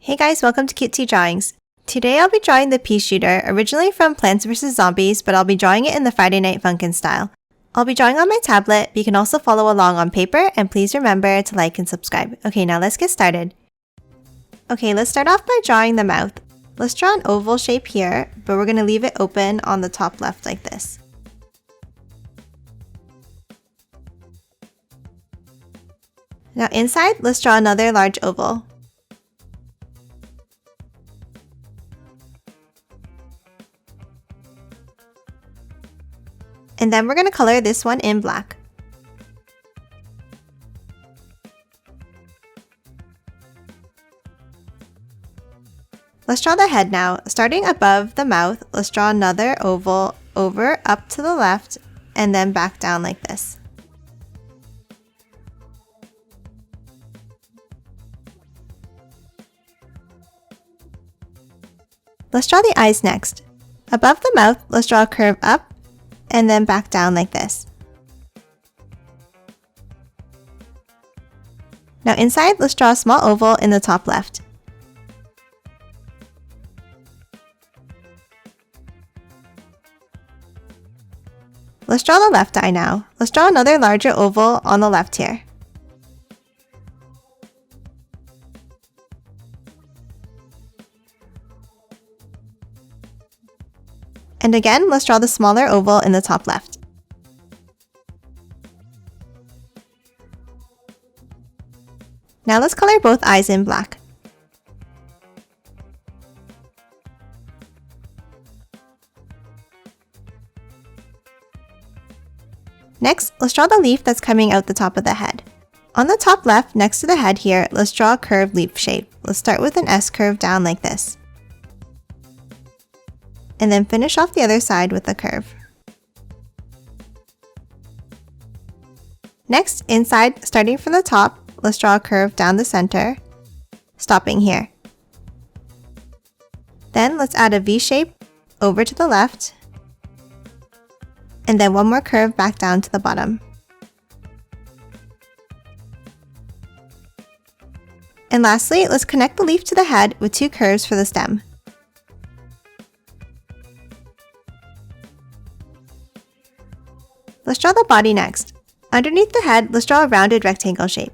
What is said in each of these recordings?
Hey guys, welcome to Cute Tea Drawings. Today I'll be drawing the Peashooter, originally from Plants vs. Zombies, but I'll be drawing it in the Friday Night Funkin' style. I'll be drawing on my tablet, but you can also follow along on paper, and please remember to like and subscribe. Okay, now let's get started. Okay, let's start off by drawing the mouth. Let's draw an oval shape here, but we're going to leave it open on the top left like this. Now inside, let's draw another large oval. And then we're going to color this one in black. Let's draw the head now. Starting above the mouth, let's draw another oval over, up to the left, and then back down like this. Let's draw the eyes next. Above the mouth, let's draw a curve up, and then back down like this. Now inside, let's draw a small oval in the top left. Let's draw the left eye now. Let's draw another larger oval on the left here. And again, let's draw the smaller oval in the top left. Now let's color both eyes in black. Next, let's draw the leaf that's coming out the top of the head. On the top left, next to the head here, let's draw a curved leaf shape. Let's start with an S curve down like this. And then finish off the other side with a curve. Next, inside, starting from the top, let's draw a curve down the center, stopping here. Then let's add a V shape over to the left, and then one more curve back down to the bottom. And lastly, let's connect the leaf to the head with two curves for the stem. Let's draw the body next. Underneath the head, let's draw a rounded rectangle shape.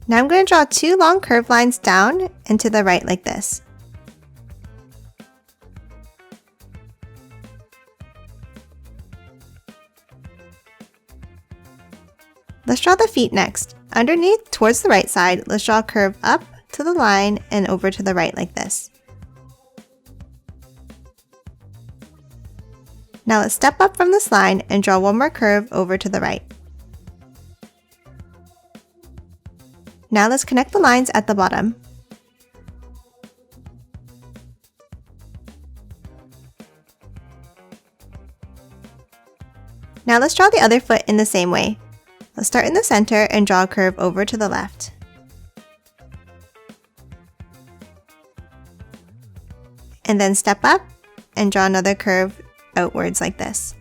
Now I'm going to draw two long curved lines down and to the right like this. Let's draw the feet next. Underneath, towards the right side, let's draw a curve up to the line and over to the right like this. Now let's step up from this line and draw one more curve over to the right. Now let's connect the lines at the bottom. Now let's draw the other foot in the same way. Let's start in the center and draw a curve over to the left. And then step up and draw another curve outwards like this.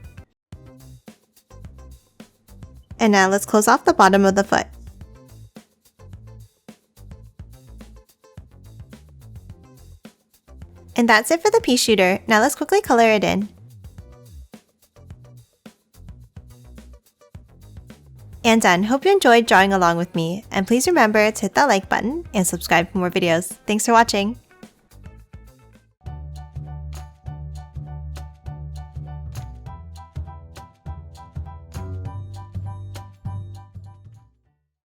And now let's close off the bottom of the foot. And that's it for the Peashooter. Now let's quickly color it in. And done. Hope you enjoyed drawing along with me, and please remember to hit that like button and subscribe for more videos. Thanks for watching!